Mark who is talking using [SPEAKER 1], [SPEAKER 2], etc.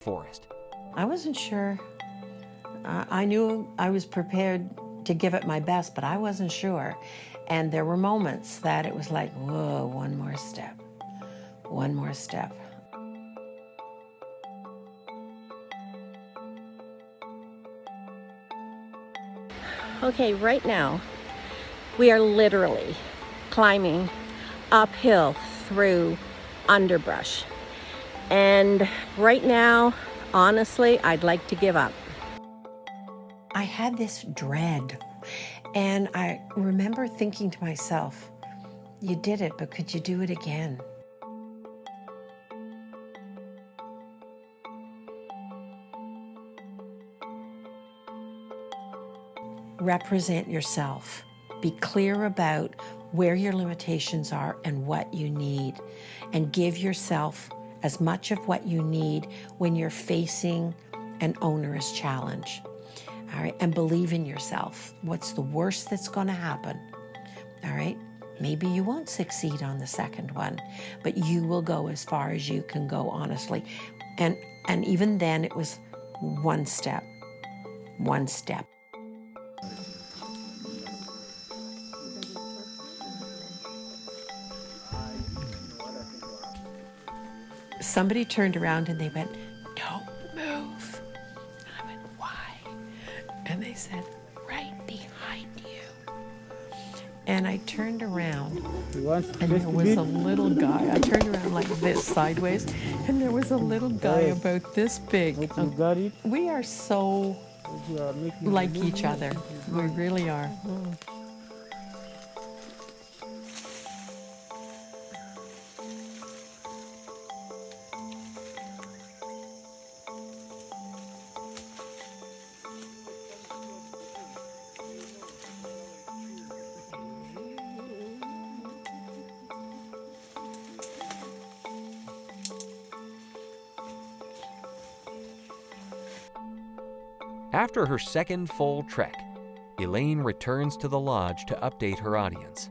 [SPEAKER 1] forest.
[SPEAKER 2] I wasn't sure. I knew I was prepared to give it my best, but I wasn't sure. And there were moments that it was like, whoa, one more step, one more step.
[SPEAKER 3] Okay, right now, we are literally climbing uphill through underbrush. And right now, honestly, I'd like to give up.
[SPEAKER 2] I had this dread, and I remember thinking to myself, you did it, but could you do it again? Represent yourself. Be clear about where your limitations are and what you need, and give yourself as much of what you need when you're facing an onerous challenge. All right, and believe in yourself. What's the worst that's going to happen? All right, maybe you won't succeed on the second one, but you will go as far as you can go, honestly. And even then, it was one step, one step. Somebody turned around and they went, "Don't move." And I went, "Why?" And they said, "Right behind you." And I turned around and there was a little guy. I turned around like this, sideways, and there was a little guy about this big. We are so like each other. We really are.
[SPEAKER 1] After her second full trek, Elaine returns to the lodge to update her audience.